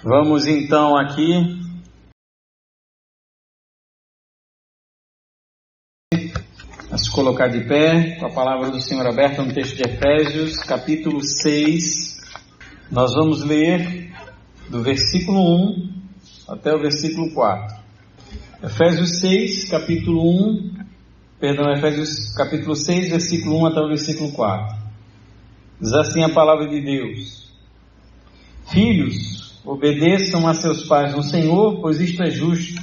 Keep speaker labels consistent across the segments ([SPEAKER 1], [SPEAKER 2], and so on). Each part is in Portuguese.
[SPEAKER 1] Vamos então aqui a se colocar de pé com a palavra do Senhor aberta no texto de Efésios, capítulo 6. Nós vamos ler do versículo 1 até o versículo 4. Efésios 6, Efésios capítulo 6, versículo 1 até o versículo 4. Diz assim a palavra de Deus: Filhos, obedeçam a seus pais no Senhor, pois isto é justo.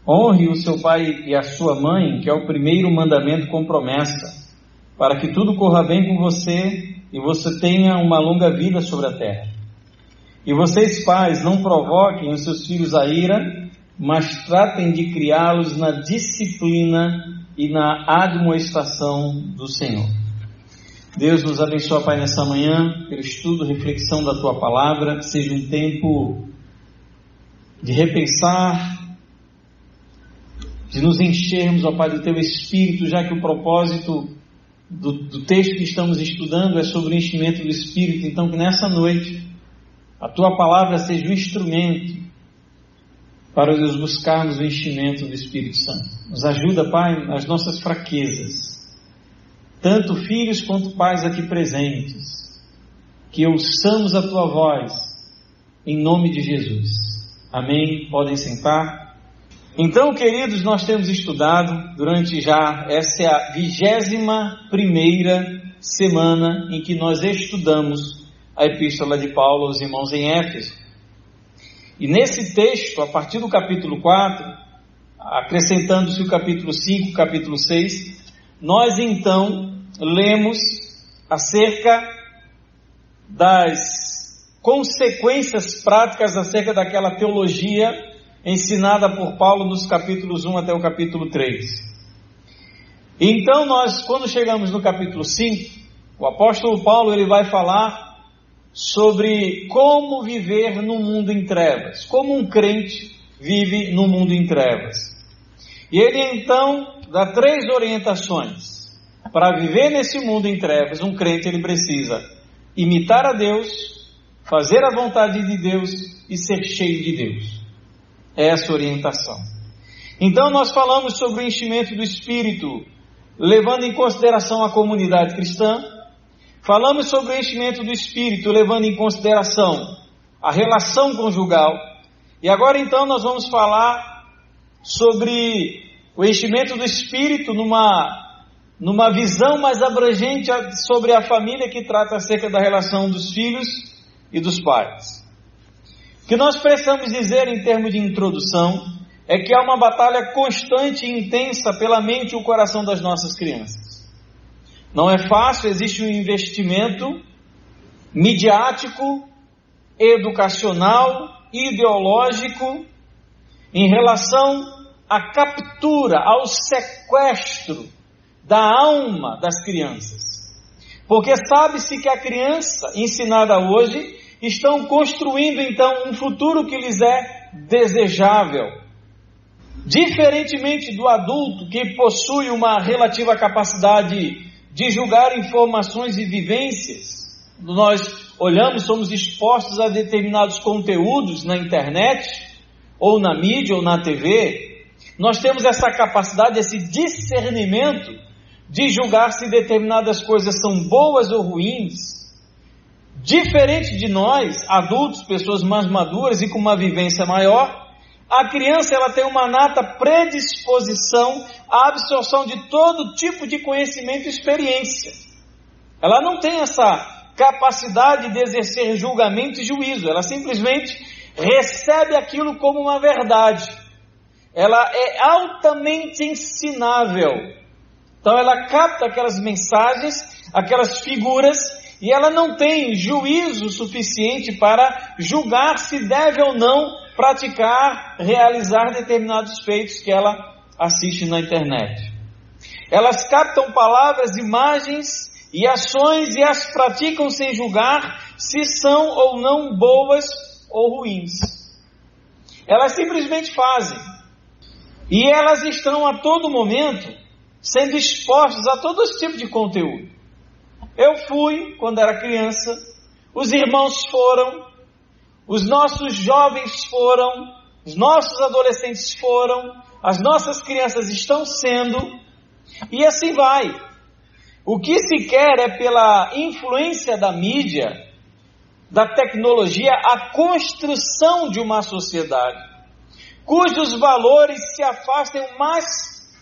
[SPEAKER 1] Honre o seu pai e a sua mãe, que é o primeiro mandamento com promessa, para que tudo corra bem com você e você tenha uma longa vida sobre a terra. E vocês, pais, não provoquem os seus filhos à ira, mas tratem de criá-los na disciplina e na admoestação do Senhor. Deus nos abençoa, Pai, nessa manhã, pelo estudo, reflexão da Tua Palavra, que seja um tempo de repensar, de nos enchermos, ó Pai, do Teu Espírito, já que o propósito do texto que estamos estudando é sobre o enchimento do Espírito. Então, que nessa noite a Tua Palavra seja um instrumento para nos buscarmos o enchimento do Espírito Santo. Nos ajuda, Pai, nas nossas fraquezas, tanto filhos quanto pais aqui presentes, que ouçamos a Tua voz, em nome de Jesus. Amém? Podem sentar. Então, queridos, nós temos estudado durante essa é a 21ª semana em que nós estudamos a Epístola de Paulo aos irmãos em Éfeso. E nesse texto, a partir do capítulo 4, acrescentando-se o capítulo 5, o capítulo 6, nós então lemos acerca das consequências práticas acerca daquela teologia ensinada por Paulo nos capítulos 1 até o capítulo 3. Então quando chegamos no capítulo 5, o apóstolo Paulo ele vai falar sobre como viver no mundo em trevas, como um crente vive no mundo em trevas. E ele então dá 3 orientações. Para viver nesse mundo em trevas, um crente ele precisa imitar a Deus, fazer a vontade de Deus e ser cheio de Deus. É essa orientação. Então nós falamos sobre o enchimento do Espírito, levando em consideração a comunidade cristã. Falamos sobre o enchimento do Espírito, levando em consideração a relação conjugal. E agora então nós vamos falar sobre o enchimento do Espírito numa visão mais abrangente sobre a família, que trata acerca da relação dos filhos e dos pais. O que nós precisamos dizer em termos de introdução é que há uma batalha constante e intensa pela mente e o coração das nossas crianças. Não é fácil, existe um investimento midiático, educacional, ideológico em relação à captura, ao sequestro da alma das crianças. Porque sabe-se que a criança ensinada hoje estão construindo então um futuro que lhes é desejável. Diferentemente do adulto, que possui uma relativa capacidade de julgar informações e vivências, nós olhamos, somos expostos a determinados conteúdos na internet, ou na mídia, ou na TV, nós temos essa capacidade, esse discernimento de julgar se determinadas coisas são boas ou ruins. Diferente de nós, adultos, pessoas mais maduras e com uma vivência maior, a criança ela tem uma nata predisposição à absorção de todo tipo de conhecimento e experiência. Ela não tem essa capacidade de exercer julgamento e juízo, ela simplesmente recebe aquilo como uma verdade. Ela é altamente ensinável. Então ela capta aquelas mensagens, aquelas figuras, e ela não tem juízo suficiente para julgar se deve ou não praticar, realizar determinados feitos que ela assiste na internet. Elas captam palavras, imagens e ações e as praticam sem julgar se são ou não boas ou ruins. Elas simplesmente fazem. E elas estão a todo momento sendo expostas a todo esse tipo de conteúdo. Eu fui quando era criança, os irmãos foram, os nossos jovens foram, os nossos adolescentes foram, as nossas crianças estão sendo, e assim vai. O que se quer é, pela influência da mídia, da tecnologia, a construção de uma sociedade cujos valores se afastem o mais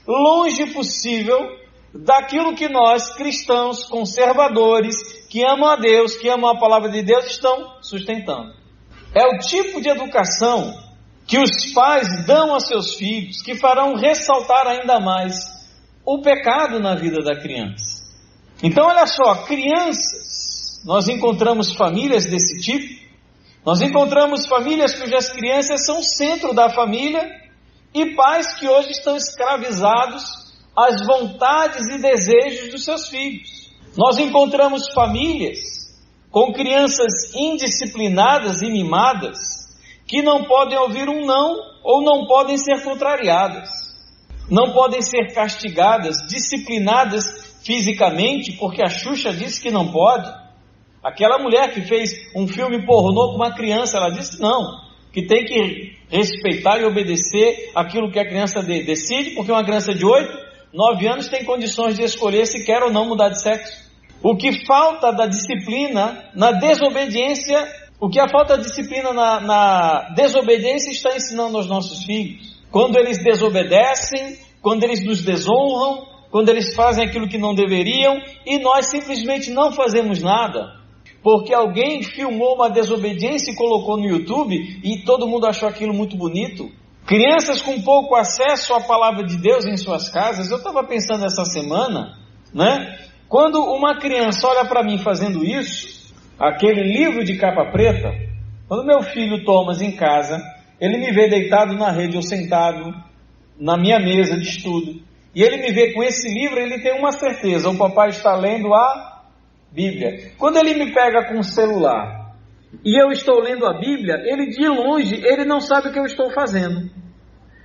[SPEAKER 1] longe possível daquilo que nós, cristãos conservadores, que amam a Deus, que amam a palavra de Deus, estão sustentando. É o tipo de educação que os pais dão a seus filhos, que farão ressaltar ainda mais o pecado na vida da criança. Então, olha só, crianças, nós encontramos famílias desse tipo, nós encontramos famílias cujas crianças são o centro da família e pais que hoje estão escravizados às vontades e desejos dos seus filhos. Nós encontramos famílias com crianças indisciplinadas e mimadas que não podem ouvir um não ou não podem ser contrariadas, não podem ser castigadas, disciplinadas fisicamente, porque a Xuxa disse que não pode. Aquela mulher que fez um filme pornô com uma criança, ela disse não, que tem que respeitar e obedecer aquilo que a criança decide, porque uma criança de 8, 9 anos tem condições de escolher se quer ou não mudar de sexo. O que falta da disciplina na desobediência, o que a falta de disciplina na desobediência está ensinando aos nossos filhos. Quando eles desobedecem, quando eles nos desonram, quando eles fazem aquilo que não deveriam, e nós simplesmente não fazemos nada, porque alguém filmou uma desobediência e colocou no YouTube, e todo mundo achou aquilo muito bonito. Crianças com pouco acesso à palavra de Deus em suas casas. Eu estava pensando essa semana, né? Quando uma criança olha para mim fazendo isso, aquele livro de capa preta, quando meu filho Thomas em casa, ele me vê deitado na rede ou sentado na minha mesa de estudo, e ele me vê com esse livro, ele tem uma certeza: o papai está lendo a Bíblia. Quando ele me pega com o celular e eu estou lendo a Bíblia, ele de longe, ele não sabe o que eu estou fazendo.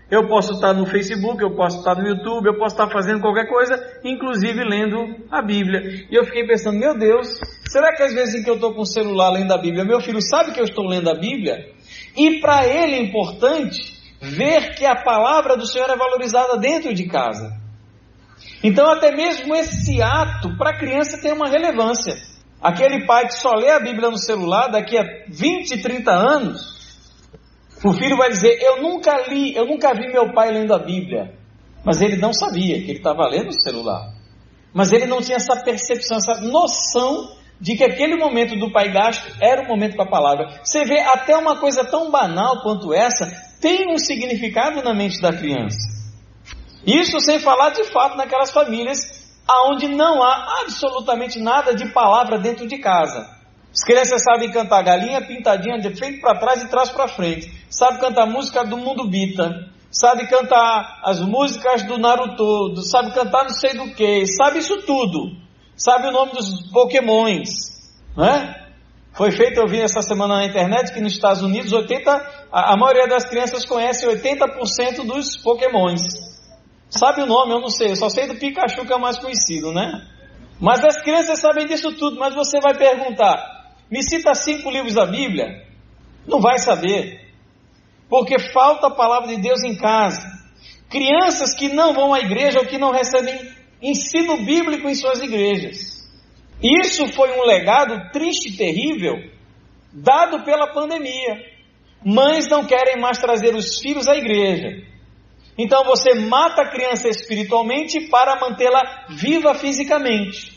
[SPEAKER 1] Eu posso estar no Facebook, eu posso estar no YouTube, eu posso estar fazendo qualquer coisa, inclusive lendo a Bíblia. E eu fiquei pensando, meu Deus, será que às vezes em que eu estou com o celular lendo a Bíblia, meu filho sabe que eu estou lendo a Bíblia? E para ele é importante ver que a palavra do Senhor é valorizada dentro de casa. Então até mesmo esse ato para a criança tem uma relevância. Aquele pai que só lê a Bíblia no celular, daqui a 20, 30 anos, o filho vai dizer, eu nunca vi meu pai lendo a Bíblia. Mas ele não sabia que ele estava lendo o celular. Mas ele não tinha essa percepção, essa noção de que aquele momento do pai gasto era o momento com a palavra. Você vê, até uma coisa tão banal quanto essa tem um significado na mente da criança. Isso sem falar de fato naquelas famílias onde não há absolutamente nada de palavra dentro de casa. As crianças sabem cantar galinha pintadinha de frente para trás e trás para frente. Sabe cantar música do Mundo Bita. Sabe cantar as músicas do Naruto. Sabe cantar não sei do que. Sabe isso tudo. Sabe o nome dos Pokémons. Né? Foi feito, eu vi essa semana na internet, que nos Estados Unidos a maioria das crianças conhece 80% dos Pokémons. Sabe o nome? Eu não sei. Eu só sei do Pikachu, que é o mais conhecido, né? Mas as crianças sabem disso tudo. Mas você vai perguntar, me cita 5 livros da Bíblia? Não vai saber, porque falta a palavra de Deus em casa. Crianças que não vão à igreja ou que não recebem ensino bíblico em suas igrejas. Isso foi um legado triste e terrível dado pela pandemia. Mães não querem mais trazer os filhos à igreja. Então você mata a criança espiritualmente para mantê-la viva fisicamente.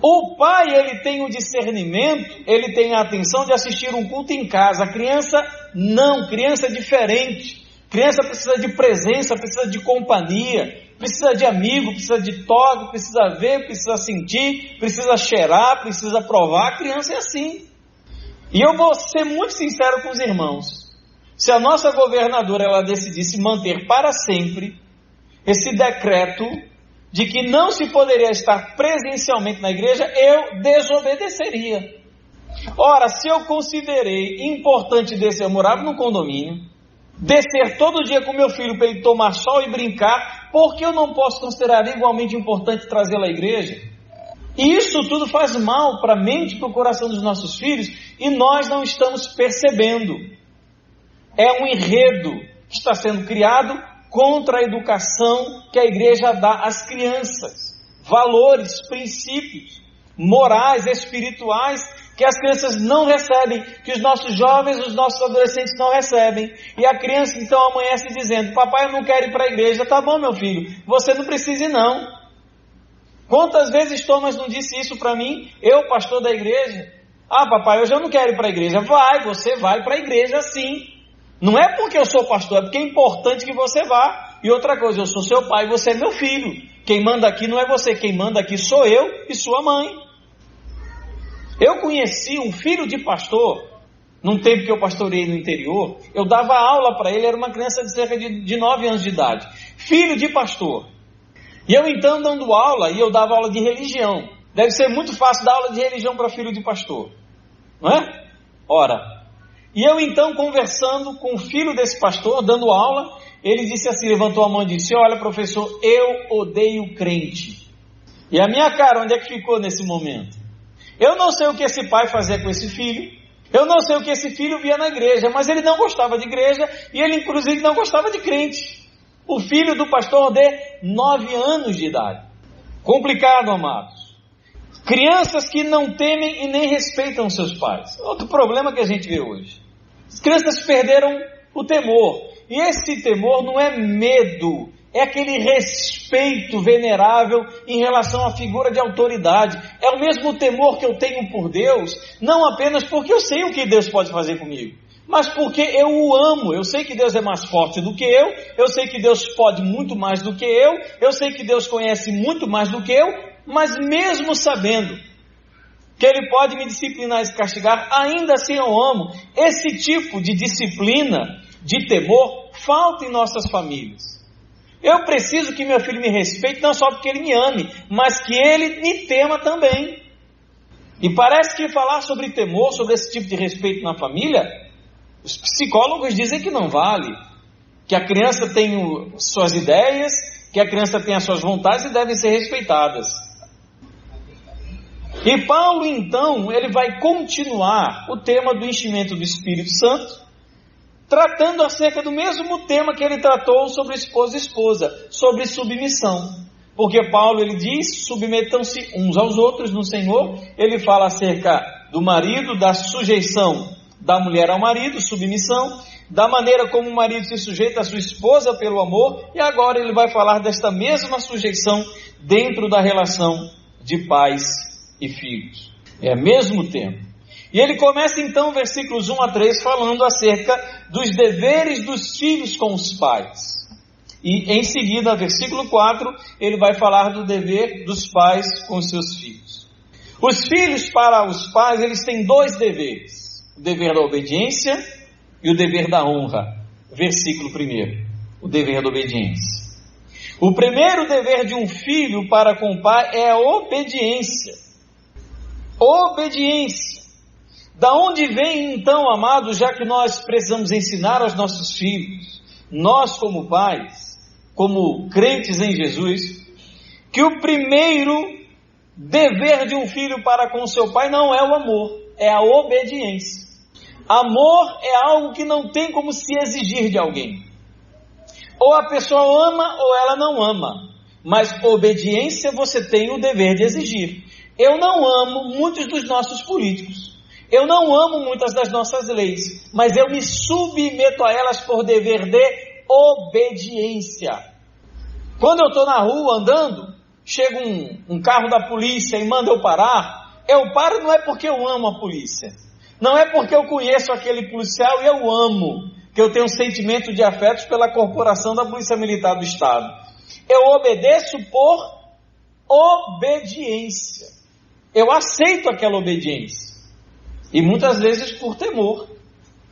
[SPEAKER 1] O pai, ele tem o discernimento, ele tem a atenção de assistir um culto em casa. A criança não, criança é diferente. Criança precisa de presença, precisa de companhia, precisa de amigo, precisa de toque, precisa ver, precisa sentir, precisa cheirar, precisa provar. A criança é assim. E eu vou ser muito sincero com os irmãos. Se a nossa governadora ela decidisse manter para sempre esse decreto de que não se poderia estar presencialmente na igreja, eu desobedeceria. Ora, se eu considerei importante descer, eu morava num condomínio, descer todo dia com meu filho para ele tomar sol e brincar, por que eu não posso considerar igualmente importante trazê-lo à igreja? E isso tudo faz mal para a mente e para o coração dos nossos filhos, e nós não estamos percebendo. É um enredo que está sendo criado contra a educação que a igreja dá às crianças. Valores, princípios, morais, espirituais, que as crianças não recebem, que os nossos jovens, os nossos adolescentes não recebem. E a criança então amanhece dizendo: papai, eu não quero ir para a igreja. Tá bom, meu filho, você não precisa ir não. Quantas vezes Thomas não disse isso para mim, eu, pastor da igreja? Ah, papai, hoje eu não quero ir para a igreja. Vai, você vai para a igreja sim. Não é porque eu sou pastor, é porque é importante que você vá. E outra coisa, eu sou seu pai, você é meu filho. Quem manda aqui não é você, quem manda aqui sou eu e sua mãe. Eu conheci um filho de pastor, num tempo que eu pastoreei no interior. Eu dava aula para ele, era uma criança de cerca de 9 anos de idade. Filho de pastor. E eu então dando aula, e eu dava aula de religião. Deve ser muito fácil dar aula de religião para filho de pastor, não é? Ora, e eu então conversando com o filho desse pastor, dando aula, ele disse assim, levantou a mão e disse: olha, professor, eu odeio crente. E a minha cara, onde é que ficou nesse momento? Eu não sei o que esse pai fazia com esse filho, eu não sei o que esse filho via na igreja, mas ele não gostava de igreja, e ele inclusive não gostava de crente. O filho do pastor de 9 anos de idade. Complicado, amados. Crianças que não temem e nem respeitam seus pais. Outro problema que a gente vê hoje. As crianças perderam o temor. E esse temor não é medo, é aquele respeito venerável em relação à figura de autoridade. É o mesmo temor que eu tenho por Deus, não apenas porque eu sei o que Deus pode fazer comigo, mas porque eu o amo. Eu sei que Deus é mais forte do que eu sei que Deus pode muito mais do que eu sei que Deus conhece muito mais do que eu, mas mesmo sabendo que Ele pode me disciplinar e castigar, ainda assim eu amo. Esse tipo de disciplina, de temor, falta em nossas famílias. Eu preciso que meu filho me respeite, não só porque ele me ame, mas que ele me tema também. E parece que falar sobre temor, sobre esse tipo de respeito na família, os psicólogos dizem que não vale, que a criança tem suas ideias, que a criança tem as suas vontades e devem ser respeitadas. E Paulo então, ele vai continuar o tema do enchimento do Espírito Santo, tratando acerca do mesmo tema que ele tratou sobre esposo e esposa, sobre submissão. Porque Paulo, ele diz, submetam-se uns aos outros no Senhor. Ele fala acerca do marido, da sujeição da mulher ao marido, submissão, da maneira como o marido se sujeita à sua esposa pelo amor, e agora ele vai falar desta mesma sujeição dentro da relação de pais e filhos. É o mesmo tema. E ele começa então, versículos 1 a 3, falando acerca dos deveres dos filhos com os pais. E em seguida, versículo 4, ele vai falar do dever dos pais com os seus filhos. Os filhos para os pais, eles têm 2 deveres: o dever da obediência e o dever da honra. Versículo 1, o dever da obediência. O primeiro dever de um filho para com o pai é a obediência. Obediência. Da onde vem então, amados, já que nós precisamos ensinar aos nossos filhos, nós como pais, como crentes em Jesus, que o primeiro dever de um filho para com seu pai não é o amor, é a obediência. Amor é algo que não tem como se exigir de alguém. Ou a pessoa ama ou ela não ama, mas obediência você tem o dever de exigir. Eu não amo muitos dos nossos políticos, eu não amo muitas das nossas leis, mas eu me submeto a elas por dever de obediência. Quando eu estou na rua andando, chega um carro da polícia e manda eu parar, eu paro não é porque eu amo a polícia, não é porque eu conheço aquele policial e eu amo, que eu tenho um sentimento de afetos pela corporação da Polícia Militar do Estado. Eu obedeço por obediência. Eu aceito aquela obediência. E muitas vezes por temor.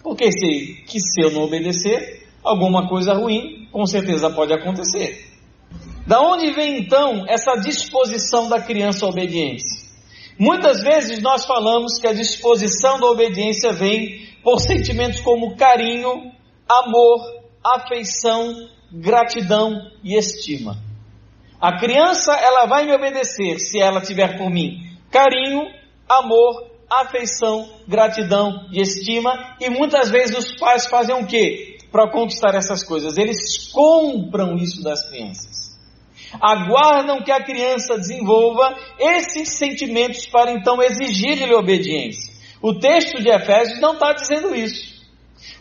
[SPEAKER 1] Porque sei que se eu não obedecer, alguma coisa ruim com certeza pode acontecer. Da onde vem então essa disposição da criança à obediência? Muitas vezes nós falamos que a disposição da obediência vem por sentimentos como carinho, amor, afeição, gratidão e estima. A criança, ela vai me obedecer se ela tiver por mim carinho, amor, afeição, gratidão e estima, e muitas vezes os pais fazem o quê? Para conquistar essas coisas, eles compram isso das crianças. Aguardam que a criança desenvolva esses sentimentos para então exigir-lhe obediência. O texto de Efésios não está dizendo isso.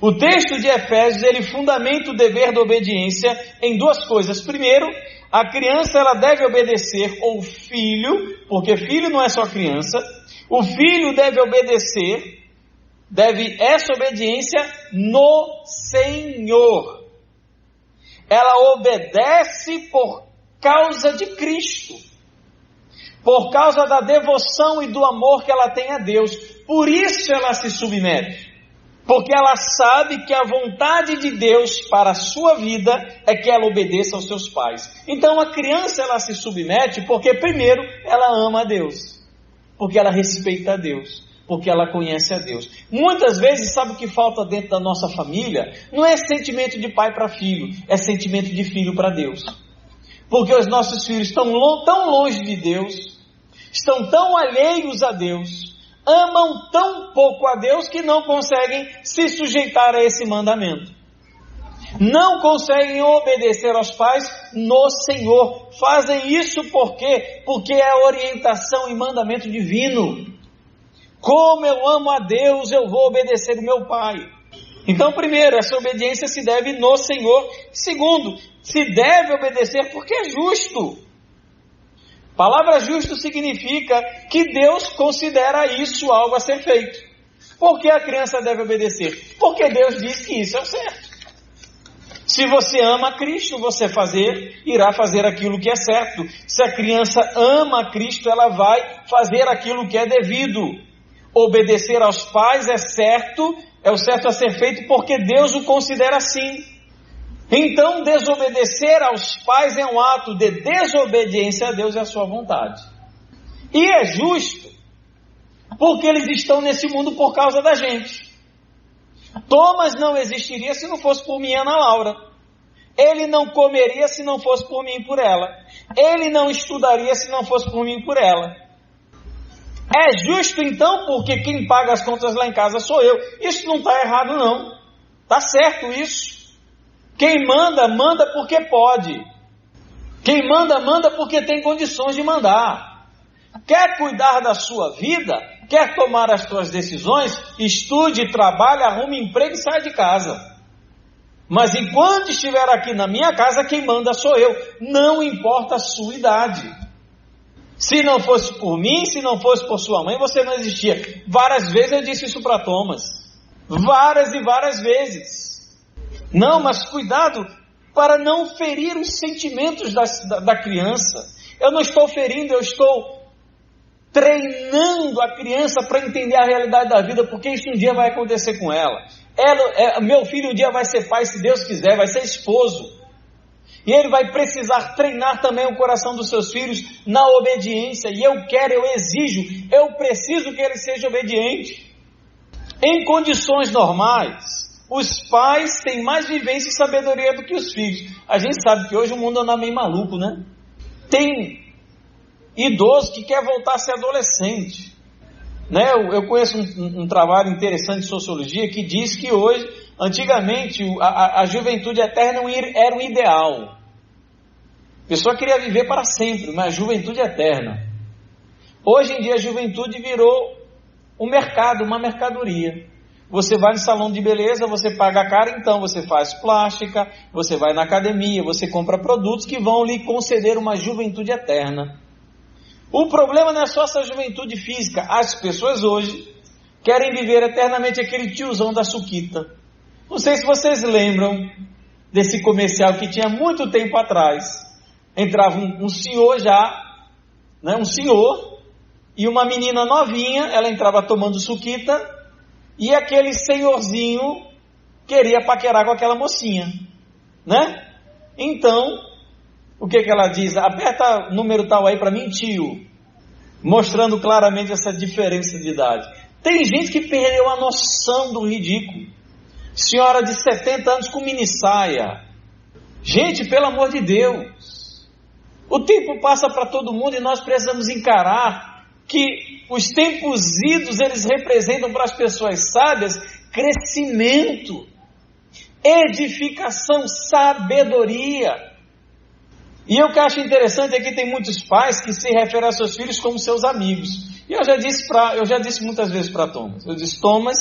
[SPEAKER 1] O texto de Efésios, ele fundamenta o dever da obediência em duas coisas. Primeiro, a criança ela deve obedecer, ou filho, porque filho não é só criança, o filho deve obedecer, essa obediência no Senhor. Ela obedece por causa de Cristo, por causa da devoção e do amor que ela tem a Deus. Por isso ela se submete. Porque ela sabe que a vontade de Deus para a sua vida é que ela obedeça aos seus pais. Então a criança ela se submete porque primeiro ela ama a Deus, porque ela respeita a Deus, porque ela conhece a Deus. Muitas vezes sabe o que falta dentro da nossa família? Não é sentimento de pai para filho, é sentimento de filho para Deus. Porque os nossos filhos estão tão longe de Deus, estão tão alheios a Deus, amam tão pouco a Deus que não conseguem se sujeitar a esse mandamento. Não conseguem obedecer aos pais no Senhor. Fazem isso por quê? Porque é orientação e mandamento divino. Como eu amo a Deus, eu vou obedecer o meu pai. Então, primeiro, essa obediência se deve no Senhor. Segundo, se deve obedecer porque é justo. Palavra justo significa que Deus considera isso algo a ser feito. Por que a criança deve obedecer? Porque Deus diz que isso é o certo. Se você ama Cristo, você irá fazer aquilo que é certo. Se a criança ama Cristo, ela vai fazer aquilo que é devido. Obedecer aos pais é o certo a ser feito porque Deus o considera assim. Então, desobedecer aos pais é um ato de desobediência a Deus e à sua vontade. E é justo, porque eles estão nesse mundo por causa da gente. Thomas não existiria se não fosse por mim e Ana Laura. Ele não comeria se não fosse por mim e por ela. Ele não estudaria se não fosse por mim e por ela. É justo então, porque quem paga as contas lá em casa sou eu. Isso não está errado não. Está certo isso. Quem manda, manda porque pode. Quem manda, manda porque tem condições de mandar. Quer cuidar da sua vida? Quer tomar as suas decisões? Estude, trabalhe, arrume emprego e saia de casa. Mas enquanto estiver aqui na minha casa, quem manda sou eu. Não importa a sua idade. Se não fosse por mim, se não fosse por sua mãe, você não existia. Várias vezes eu disse isso para Thomas. Várias e várias vezes. Não, mas cuidado para não ferir os sentimentos da criança. Eu não estou ferindo, eu estou treinando a criança para entender a realidade da vida, porque isso um dia vai acontecer com ela. Meu filho um dia vai ser pai, se Deus quiser, vai ser esposo. E ele vai precisar treinar também o coração dos seus filhos na obediência. E eu exijo, eu preciso que ele seja obediente. Em condições normais, os pais têm mais vivência e sabedoria do que os filhos. A gente sabe que hoje o mundo anda meio maluco, né? Tem idoso que quer voltar a ser adolescente, né? Eu conheço um trabalho interessante de sociologia que diz que hoje, antigamente, a juventude eterna era um ideal. A pessoa queria viver para sempre, mas a juventude eterna. Hoje em dia a juventude virou um mercado, uma mercadoria. Você vai no salão de beleza, você paga caro, então você faz plástica, você vai na academia, você compra produtos que vão lhe conceder uma juventude eterna. O problema não é só essa juventude física. As pessoas hoje querem viver eternamente aquele tiozão da suquita. Não sei se vocês lembram desse comercial que tinha muito tempo atrás. Entrava um senhor já, né, um senhor, e uma menina novinha, ela entrava tomando suquita, e aquele senhorzinho queria paquerar com aquela mocinha, né? Então, o que ela diz? Aperta o número tal aí para mim, tio. Mostrando claramente essa diferença de idade. Tem gente que perdeu a noção do ridículo. Senhora de 70 anos com mini saia. Gente, pelo amor de Deus. O tempo passa para todo mundo e nós precisamos encarar que os tempos idos, eles representam para as pessoas sábias crescimento, edificação, sabedoria. E o que eu acho interessante é que tem muitos pais que se referem a seus filhos como seus amigos. E eu já disse muitas vezes para Thomas, eu disse: Thomas,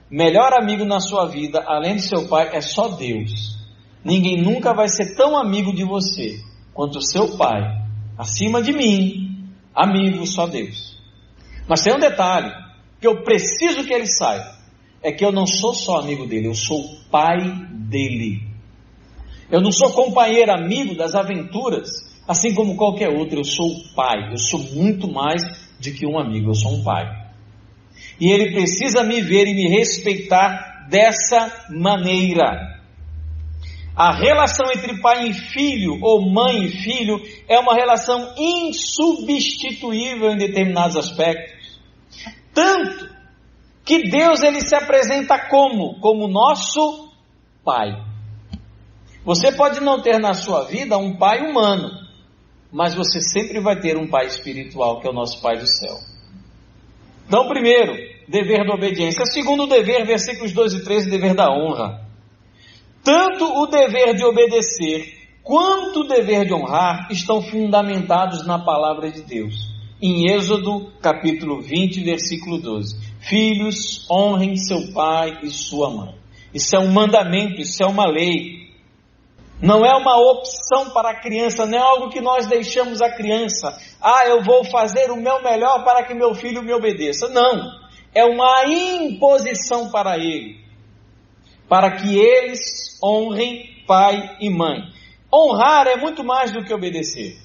[SPEAKER 1] melhor amigo na sua vida, além de seu pai, é só Deus. Ninguém nunca vai ser tão amigo de você quanto o seu pai. Acima de mim, amigo só Deus. Mas tem um detalhe que eu preciso que ele saiba, é que eu não sou só amigo dele, eu sou pai dele. Eu não sou companheiro, amigo das aventuras, assim como qualquer outro. Eu sou pai, eu sou muito mais do que um amigo, eu sou um pai. E ele precisa me ver e me respeitar dessa maneira. A relação entre pai e filho, ou mãe e filho, é uma relação insubstituível em determinados aspectos. Tanto que Deus, ele se apresenta como nosso pai. Você pode não ter na sua vida um pai humano, mas você sempre vai ter um pai espiritual, que é o nosso Pai do céu. Então, primeiro, dever da obediência. Segundo, dever, versículos 2 e 3, dever da honra. Tanto o dever de obedecer, quanto o dever de honrar, estão fundamentados na palavra de Deus. Em Êxodo, capítulo 20, versículo 12. Filhos, honrem seu pai e sua mãe. Isso é um mandamento, isso é uma lei. Não é uma opção para a criança, não é algo que nós deixamos a criança. Eu vou fazer o meu melhor para que meu filho me obedeça. Não, é uma imposição para ele, para que eles honrem pai e mãe. Honrar é muito mais do que obedecer.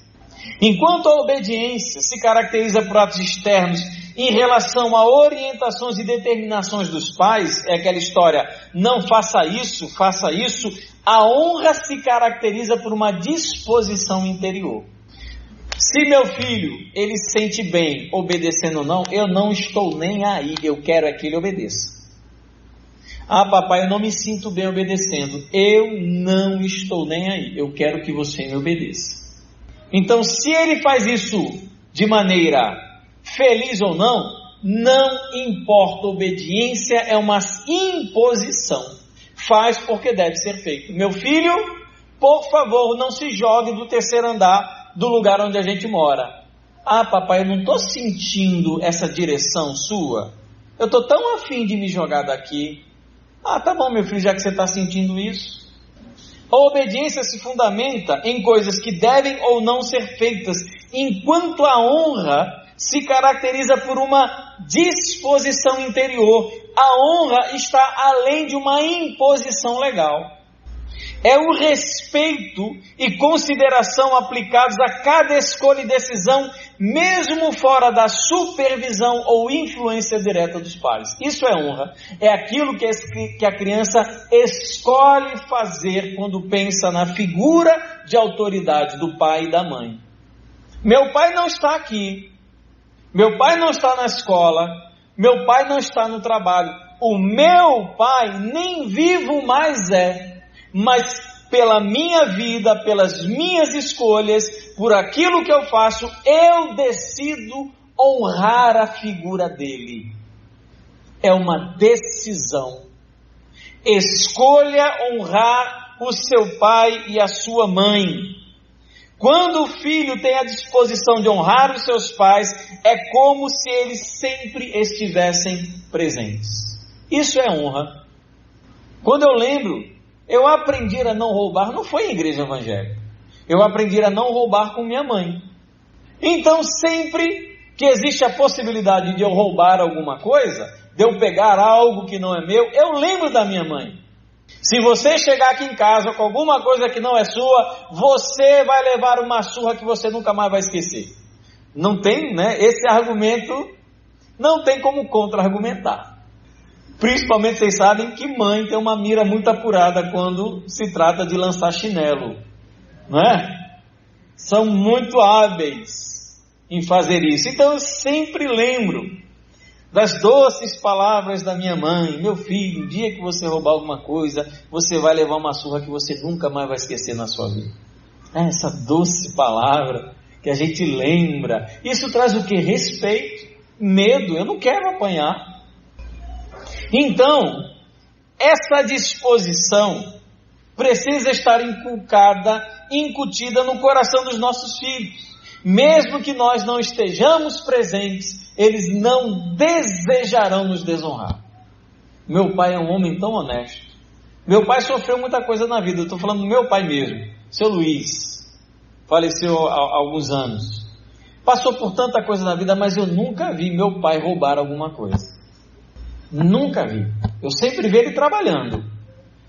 [SPEAKER 1] Enquanto a obediência se caracteriza por atos externos em relação a orientações e determinações dos pais, é aquela história, não faça isso, a honra se caracteriza por uma disposição interior. Se meu filho, ele se sente bem obedecendo ou não, eu não estou nem aí, eu quero é que ele obedeça. Papai, eu não me sinto bem obedecendo, eu não estou nem aí, eu quero que você me obedeça. Então, se ele faz isso de maneira feliz ou não, não importa, obediência é uma imposição, faz porque deve ser feito. Meu filho, por favor, não se jogue do terceiro andar do lugar onde a gente mora. Papai, eu não estou sentindo essa direção sua, eu estou tão afim de me jogar daqui. Tá bom, meu filho, já que você está sentindo isso. A obediência se fundamenta em coisas que devem ou não ser feitas, enquanto a honra se caracteriza por uma disposição interior. A honra está além de uma imposição legal. É o respeito e consideração aplicados a cada escolha e decisão, mesmo fora da supervisão ou influência direta dos pais. Isso é honra. É aquilo que a criança escolhe fazer quando pensa na figura de autoridade do pai e da mãe. Meu pai não está aqui. Meu pai não está na escola. Meu pai não está no trabalho. O meu pai nem vivo mais é. Mas pela minha vida, pelas minhas escolhas, por aquilo que eu faço, eu decido honrar a figura dele. É uma decisão. Escolha honrar o seu pai e a sua mãe. Quando o filho tem a disposição de honrar os seus pais, é como se eles sempre estivessem presentes. Isso é honra. Quando eu lembro, eu aprendi a não roubar, não foi em igreja evangélica. Eu aprendi a não roubar com minha mãe. Então, sempre que existe a possibilidade de eu roubar alguma coisa, de eu pegar algo que não é meu, eu lembro da minha mãe. Se você chegar aqui em casa com alguma coisa que não é sua, você vai levar uma surra que você nunca mais vai esquecer. Não tem, esse argumento não tem como contra-argumentar. Principalmente vocês sabem que mãe tem uma mira muito apurada quando se trata de lançar chinelo, não é? São muito hábeis em fazer isso. Então eu sempre lembro das doces palavras da minha mãe: meu filho, o dia que você roubar alguma coisa, você vai levar uma surra que você nunca mais vai esquecer na sua vida. Essa doce palavra que a gente lembra. Isso traz o que? Respeito, medo. Eu não quero apanhar. Então, essa disposição precisa estar incutida no coração dos nossos filhos. Mesmo que nós não estejamos presentes, eles não desejarão nos desonrar. Meu pai é um homem tão honesto. Meu pai sofreu muita coisa na vida. Eu estou falando do meu pai mesmo, seu Luiz. Faleceu há alguns anos. Passou por tanta coisa na vida, mas eu nunca vi meu pai roubar alguma coisa. Nunca vi. Eu sempre vi ele trabalhando.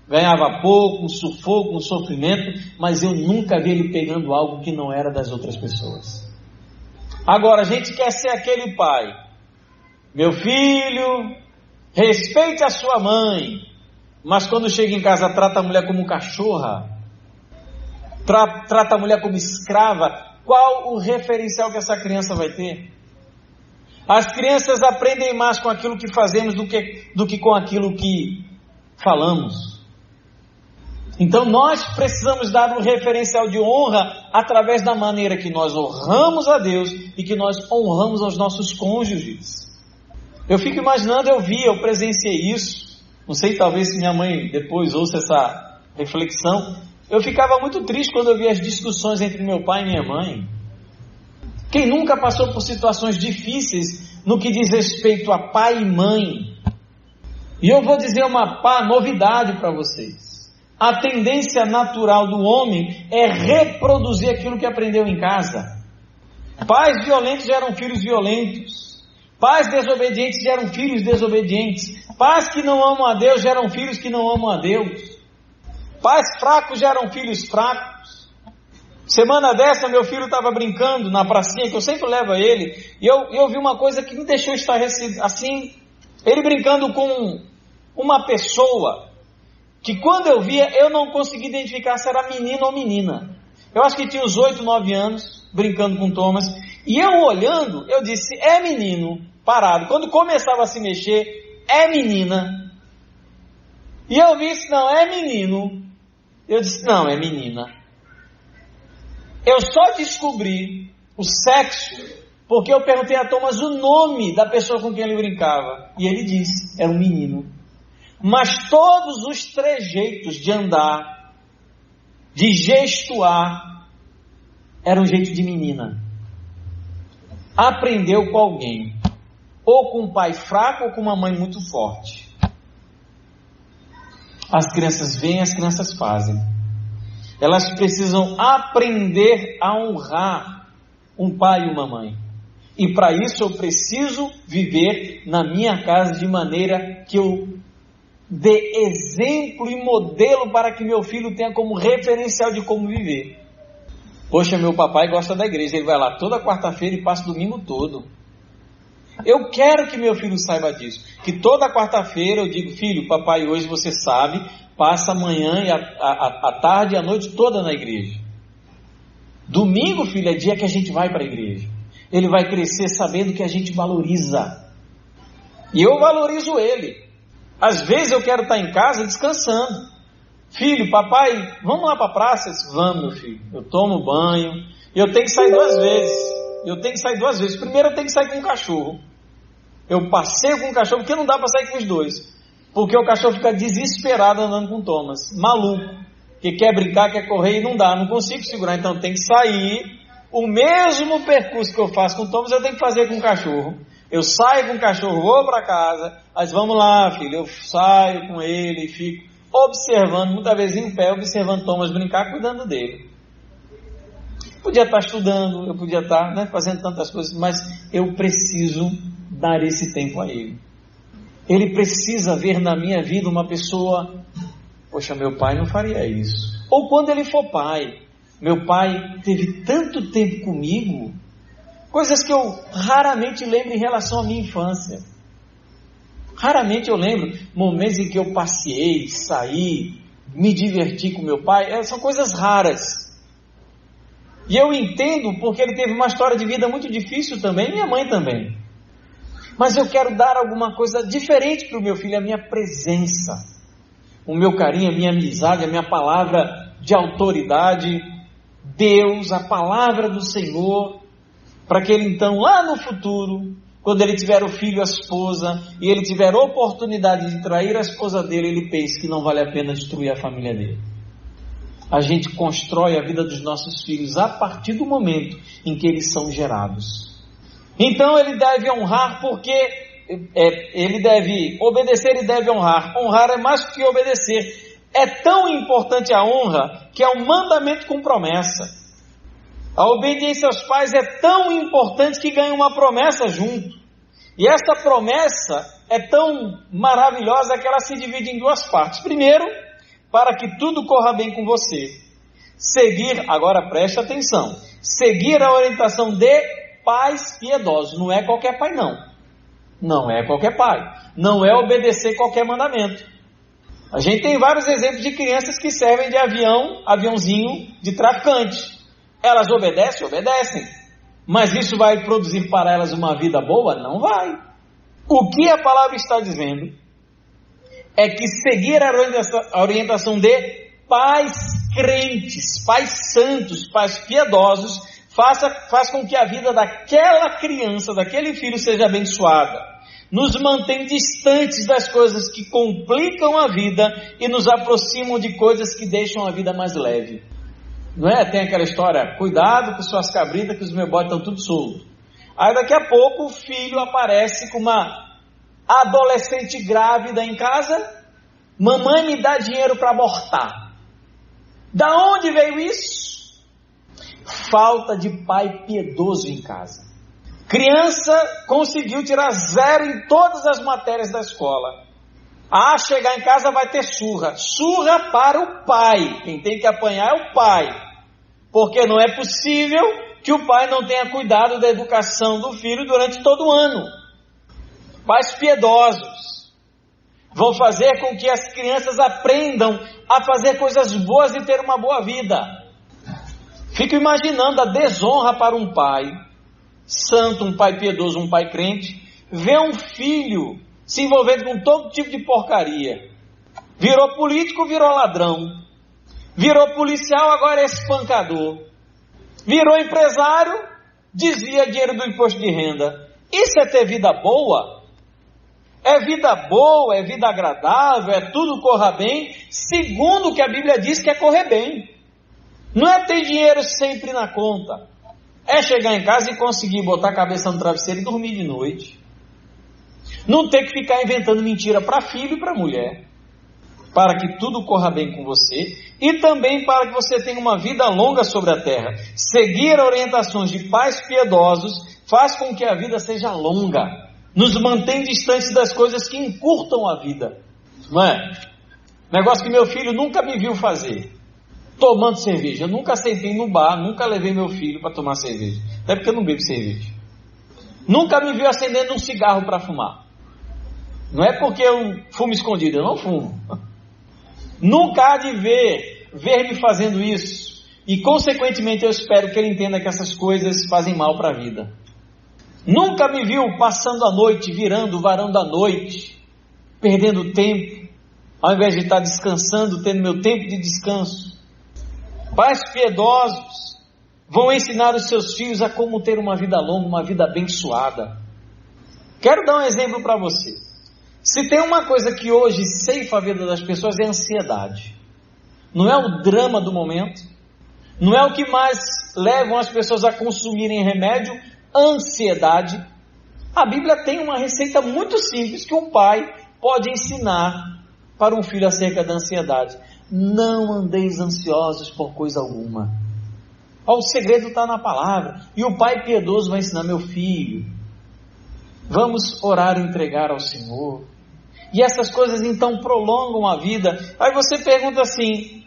[SPEAKER 1] Ganhava pouco, um sufoco, um sofrimento, mas eu nunca vi ele pegando algo que não era das outras pessoas. Agora, a gente quer ser aquele pai. Meu filho, respeite a sua mãe, mas quando chega em casa trata a mulher como cachorra, trata a mulher como escrava. Qual o referencial que essa criança vai ter? As crianças aprendem mais com aquilo que fazemos do que com aquilo que falamos. Então nós precisamos dar um referencial de honra através da maneira que nós honramos a Deus e que nós honramos aos nossos cônjuges. Eu fico imaginando, eu presenciei isso. Não sei, talvez se minha mãe depois ouça essa reflexão. Eu ficava muito triste quando eu via as discussões entre meu pai e minha mãe. Quem nunca passou por situações difíceis no que diz respeito a pai e mãe? E eu vou dizer uma novidade para vocês. A tendência natural do homem é reproduzir aquilo que aprendeu em casa. Pais violentos geram filhos violentos. Pais desobedientes geram filhos desobedientes. Pais que não amam a Deus geram filhos que não amam a Deus. Pais fracos geram filhos fracos. Semana dessa, meu filho estava brincando na pracinha, que eu sempre levo a ele, e eu vi uma coisa que me deixou estarrecido. Assim, ele brincando com uma pessoa, que quando eu via, eu não conseguia identificar se era menino ou menina. Eu acho que tinha uns 8, 9 anos, brincando com Thomas, e eu olhando, eu disse, é menino, parado. Quando começava a se mexer, é menina. E eu disse, não, é menino. Eu disse, não, é menina. Eu só descobri o sexo porque eu perguntei a Thomas o nome da pessoa com quem ele brincava. E ele disse, era um menino. Mas todos os trejeitos de andar, de gestuar, era um jeito de menina. Aprendeu com alguém, ou com um pai fraco ou com uma mãe muito forte. As crianças veem, as crianças fazem. Elas precisam aprender a honrar um pai e uma mãe. E para isso eu preciso viver na minha casa de maneira que eu dê exemplo e modelo para que meu filho tenha como referencial de como viver. Poxa, meu papai gosta da igreja, ele vai lá toda quarta-feira e passa o domingo todo. Eu quero que meu filho saiba disso, que toda quarta-feira eu digo, filho, papai hoje você sabe, passa a manhã e a tarde e a noite toda na igreja. Domingo, filho, é dia que a gente vai para a igreja. Ele vai crescer sabendo que a gente valoriza. E eu valorizo ele. Às vezes eu quero estar em casa descansando. Filho, papai, vamos lá para a praça? Eu disse, vamos, meu filho. Eu tomo banho. Eu tenho que sair 2 vezes. Primeiro eu tenho que sair com o cachorro. Eu passeio com o cachorro, porque não dá para sair com os dois. Porque o cachorro fica desesperado andando com o Thomas. Maluco. Que quer brincar, quer correr e não dá. Não consigo segurar. Então tem que sair. O mesmo percurso que eu faço com o Thomas, eu tenho que fazer com o cachorro. Eu saio com o cachorro, vou para casa. Mas vamos lá, filho. Eu saio com ele e fico observando, muitas vezes em pé, observando Thomas brincar, cuidando dele. Podia estar estudando, eu podia estar fazendo tantas coisas, mas eu preciso dar esse tempo a ele. Ele precisa ver na minha vida uma pessoa, poxa, meu pai não faria isso. Ou quando ele for pai, meu pai teve tanto tempo comigo, coisas que eu raramente lembro em relação à minha infância. Raramente eu lembro momentos em que eu passeei, saí, me diverti com meu pai, são coisas raras. E eu entendo porque ele teve uma história de vida muito difícil também, minha mãe também. Mas eu quero dar alguma coisa diferente para o meu filho, a minha presença, o meu carinho, a minha amizade, a minha palavra de autoridade. Deus, a palavra do Senhor, para que ele então, lá no futuro, quando ele tiver o filho e a esposa, e ele tiver a oportunidade de trair a esposa dele, ele pense que não vale a pena destruir a família dele. A gente constrói a vida dos nossos filhos a partir do momento em que eles são gerados. Então ele deve honrar, porque ele deve obedecer e deve honrar. Honrar é mais do que obedecer. É tão importante a honra que é um mandamento com promessa. A obediência aos pais é tão importante que ganha uma promessa junto. E essa promessa é tão maravilhosa que ela se divide em duas partes. Primeiro, para que tudo corra bem com você. Seguir, agora preste atenção, seguir a orientação de pais piedosos. Não é qualquer pai não. Não é qualquer pai. Não é obedecer qualquer mandamento. A gente tem vários exemplos de crianças que servem de aviãozinho de traficante. Elas obedecem? Obedecem. Mas isso vai produzir para elas uma vida boa? Não vai. O que a palavra está dizendo é que seguir a orientação de pais crentes, pais santos, pais piedosos, faz com que a vida daquela criança, daquele filho seja abençoada. Nos mantém distantes das coisas que complicam a vida e nos aproximam de coisas que deixam a vida mais leve. Não é? Tem aquela história, cuidado com suas cabritas que os meus bodes estão tudo soltos. Aí daqui a pouco o filho aparece com uma adolescente grávida em casa. Mamãe me dá dinheiro para abortar. Da onde veio isso? Falta de pai piedoso em casa. Criança conseguiu tirar 0 em todas as matérias da escola. Chegar em casa vai ter surra. Surra para o pai. Quem tem que apanhar é o pai. Porque não é possível que o pai não tenha cuidado da educação do filho durante todo o ano. Pais piedosos vão fazer com que as crianças aprendam a fazer coisas boas e ter uma boa vida. Fico imaginando a desonra para um pai santo, um pai piedoso, um pai crente, ver um filho se envolvendo com todo tipo de porcaria. Virou político, virou ladrão. Virou policial, agora é espancador. Virou empresário, desvia dinheiro do imposto de renda. Isso é ter vida boa? É vida boa, é vida agradável, é tudo corra bem, segundo o que a Bíblia diz que é correr bem. Não é ter dinheiro sempre na conta. É chegar em casa e conseguir botar a cabeça no travesseiro e dormir de noite. Não ter que ficar inventando mentira para filho e para mulher. Para que tudo corra bem com você e também para que você tenha uma vida longa sobre a terra. Seguir orientações de pais piedosos faz com que a vida seja longa. Nos mantém distantes das coisas que encurtam a vida. Não é? Negócio que meu filho nunca me viu fazer. Tomando cerveja. Eu nunca sentei no bar, nunca levei meu filho para tomar cerveja. Até porque eu não bebo cerveja. Nunca me viu acendendo um cigarro para fumar. Não é porque eu fumo escondido, eu não fumo. Nunca há de ver-me fazendo isso. E consequentemente eu espero que ele entenda que essas coisas fazem mal para a vida. Nunca me viu passando a noite, virando o varão da noite, perdendo tempo, ao invés de estar descansando, tendo meu tempo de descanso. Pais piedosos vão ensinar os seus filhos a como ter uma vida longa, uma vida abençoada. Quero dar um exemplo para você. Se tem uma coisa que hoje ceifa a vida das pessoas é a ansiedade. Não é o drama do momento, não é o que mais levam as pessoas a consumirem remédio, ansiedade. A Bíblia tem uma receita muito simples que um pai pode ensinar para um filho acerca da ansiedade. Não andeis ansiosos por coisa alguma. O segredo está na palavra. E o pai piedoso vai ensinar: meu filho, vamos orar e entregar ao Senhor. E essas coisas então prolongam a vida. Aí você pergunta assim: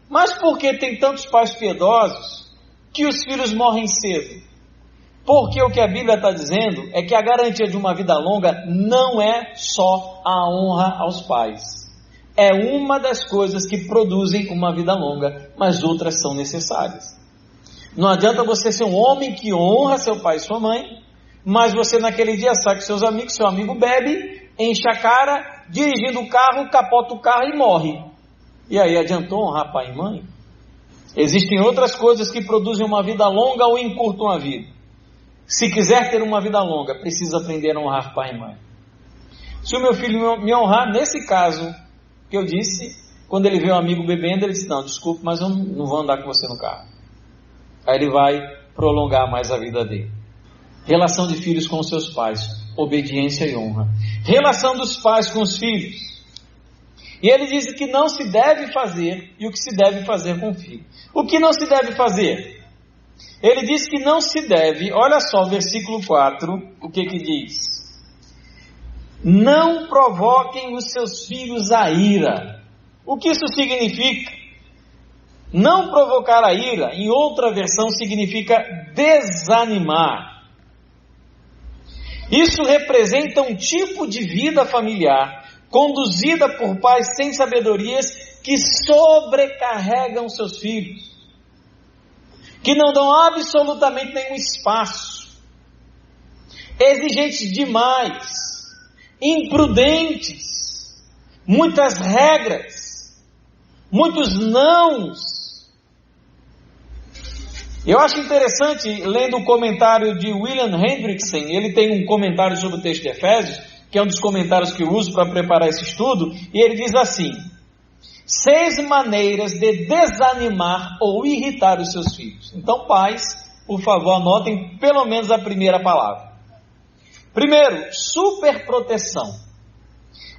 [SPEAKER 1] mas por que tem tantos pais piedosos que os filhos morrem cedo? Porque o que a Bíblia está dizendo é que a garantia de uma vida longa não é só a honra aos pais. É uma das coisas que produzem uma vida longa, mas outras são necessárias. Não adianta você ser um homem que honra seu pai e sua mãe, mas você naquele dia sai com seus amigos, seu amigo bebe, enche a cara, dirigindo o carro, capota o carro e morre. E aí adiantou honrar pai e mãe? Existem outras coisas que produzem uma vida longa ou encurtam a vida. Se quiser ter uma vida longa, precisa aprender a honrar pai e mãe. Se o meu filho me honrar, nesse caso que eu disse, quando ele vê um amigo bebendo, ele diz: não, desculpe, mas eu não vou andar com você no carro. Aí ele vai prolongar mais a vida dele. Relação de filhos com os seus pais, obediência e honra. Relação dos pais com os filhos. E ele diz o que não se deve fazer e o que se deve fazer com o filho. O que não se deve fazer? Ele diz que não se deve, olha só o versículo 4, o que diz? Não provoquem os seus filhos a ira. O que isso significa? Não provocar a ira, em outra versão, significa desanimar. Isso representa um tipo de vida familiar conduzida por pais sem sabedorias que sobrecarregam seus filhos, que não dão absolutamente nenhum espaço, exigentes demais, imprudentes, muitas regras, muitos nãos. Eu acho interessante, lendo o comentário de William Hendrickson, ele tem um comentário sobre o texto de Efésios, que é um dos comentários que eu uso para preparar esse estudo, e ele diz assim: 6 maneiras de desanimar ou irritar os seus filhos. Então, pais, por favor, anotem pelo menos a primeira palavra. Primeiro, superproteção.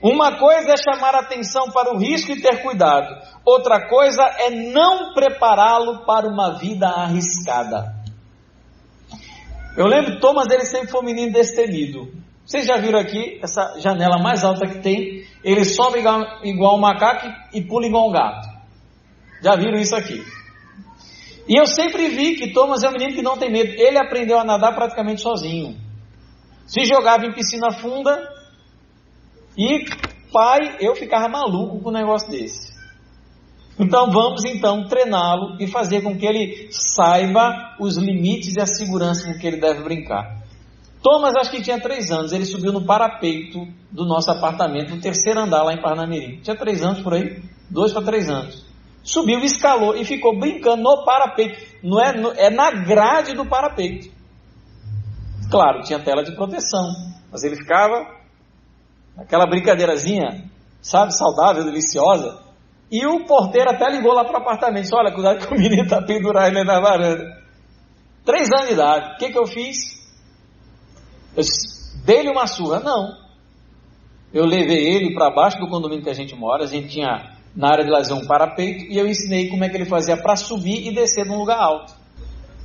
[SPEAKER 1] Uma coisa é chamar atenção para o risco e ter cuidado. Outra coisa é não prepará-lo para uma vida arriscada. Eu lembro, Thomas, ele sempre foi um menino destemido. Vocês já viram aqui, essa janela mais alta que tem, ele sobe igual um macaco e pula igual um gato. Já viram isso aqui? E eu sempre vi que Thomas é um menino que não tem medo. Ele aprendeu a nadar praticamente sozinho. Se jogava em piscina funda, e pai, eu ficava maluco com um negócio desse. Então vamos treiná-lo e fazer com que ele saiba os limites e a segurança com que ele deve brincar. Thomas, acho que tinha 3 anos, ele subiu no parapeito do nosso apartamento, no 3º andar lá em Parnamirim. Tinha 3 anos por aí, 2 para 3 anos. Subiu, escalou e ficou brincando no parapeito. Não é na grade do parapeito. Claro, tinha tela de proteção, mas ele ficava aquela brincadeirazinha, sabe, saudável, deliciosa. E o porteiro até ligou lá para o apartamento, disse: olha, cuidado que o menino está pendurado ali na varanda. 3 anos de idade. O que eu fiz? Eu dei-lhe uma surra? Não. Eu levei ele para baixo do condomínio que a gente mora. A gente tinha na área de lazer um parapeito, e eu ensinei como é que ele fazia para subir e descer num lugar alto.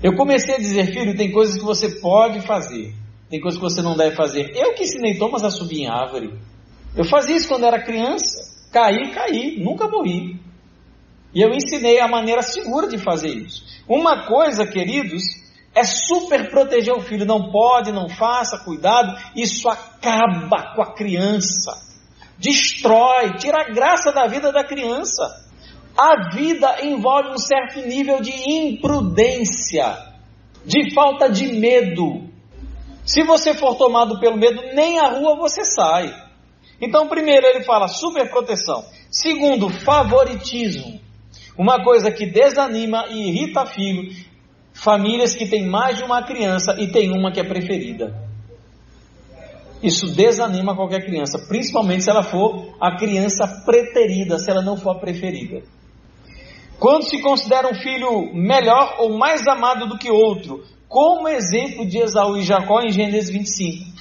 [SPEAKER 1] Eu comecei a dizer: filho, tem coisas que você pode fazer, tem coisas que você não deve fazer. Eu que ensinei Thomas a subir em árvore. Eu fazia isso quando era criança. Caí, nunca morri. E eu ensinei a maneira segura de fazer isso. Uma coisa, queridos, é super proteger o filho. Não pode, não faça, cuidado. Isso acaba com a criança. Destrói, tira a graça da vida da criança. A vida envolve um certo nível de imprudência, de falta de medo. Se você for tomado pelo medo, nem à rua você sai. Então, primeiro ele fala superproteção. Segundo, favoritismo. Uma coisa que desanima e irrita filho. Famílias que têm mais de uma criança e tem uma que é preferida. Isso desanima qualquer criança, principalmente se ela for a criança preterida, se ela não for a preferida. Quando se considera um filho melhor ou mais amado do que outro, como exemplo de Esaú e Jacó em Gênesis 25.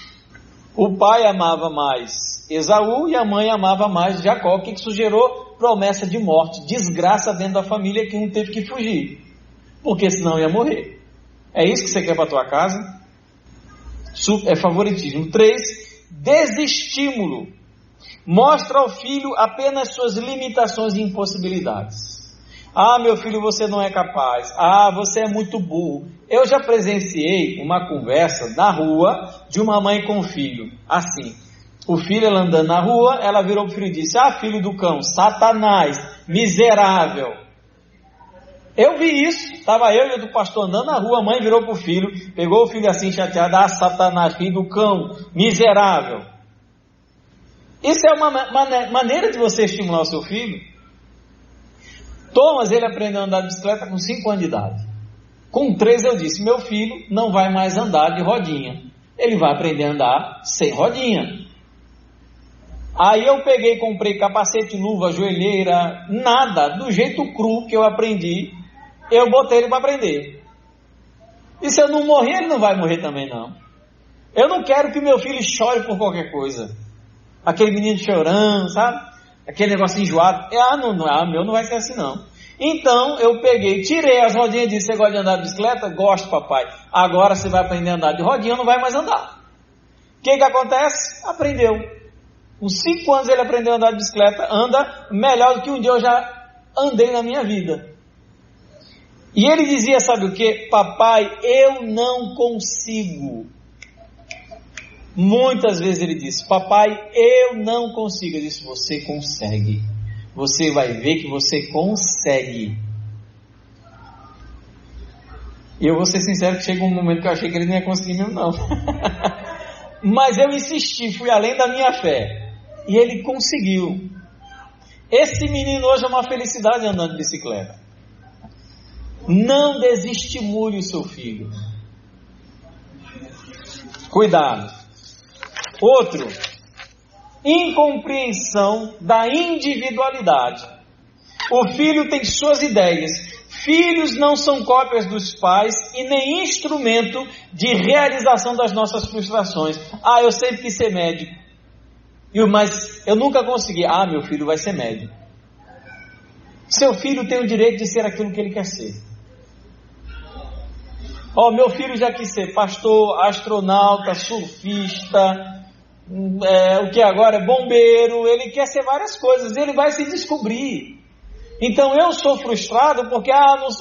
[SPEAKER 1] O pai amava mais Esaú e a mãe amava mais Jacó. O que isso gerou? Promessa de morte, desgraça dentro da família, que um teve que fugir, porque senão ia morrer. É isso que você quer para a tua casa? É favoritismo. 3, desestímulo. Mostra ao filho apenas suas limitações e impossibilidades. Ah, meu filho, você não é capaz. Ah, você é muito burro. Eu já presenciei uma conversa na rua de uma mãe com o filho. Assim, o filho, ela andando na rua, ela virou para o filho e disse: ah, filho do cão, Satanás, miserável. Eu vi isso. Estava eu e outro pastor andando na rua, a mãe virou para o filho, pegou o filho assim chateado: ah, Satanás, filho do cão, miserável. Isso é uma maneira de você estimular o seu filho. Thomas, ele aprendeu a andar de bicicleta com 5 anos de idade. Com 3 eu disse, meu filho não vai mais andar de rodinha, ele vai aprender a andar sem rodinha. Aí eu peguei, comprei capacete, luva, joelheira, nada, do jeito cru que eu aprendi, eu botei ele para aprender. E se eu não morrer, ele não vai morrer também não. Eu não quero que meu filho chore por qualquer coisa. Aquele menino chorando, sabe? Aquele negócio enjoado. Meu não vai ser assim não. Então eu peguei, tirei as rodinhas e disse, você gosta de andar de bicicleta? Gosto, papai. Agora você vai aprender a andar de rodinha, não vai mais andar. O que acontece? Aprendeu. Com 5 anos ele aprendeu a andar de bicicleta, anda melhor do que um dia eu já andei na minha vida. E ele dizia, sabe o que? Papai, eu não consigo. Muitas vezes ele disse, papai, eu não consigo. Eu disse, você consegue. Você vai ver que você consegue. E eu vou ser sincero que chegou um momento que eu achei que ele não ia conseguir mesmo não. Mas eu insisti, fui além da minha fé. E ele conseguiu. Esse menino hoje é uma felicidade andando de bicicleta. Não desestimule o seu filho. Cuidado. Outro, incompreensão da individualidade. O filho tem suas ideias. Filhos não são cópias dos pais e nem instrumento de realização das nossas frustrações. Eu sempre quis ser médico, mas eu nunca consegui. Meu filho vai ser médico. Seu filho tem o direito de ser aquilo que ele quer ser. Meu filho já quis ser pastor, astronauta, surfista, o que agora é bombeiro. Ele quer ser várias coisas, ele vai se descobrir. Então eu sou frustrado porque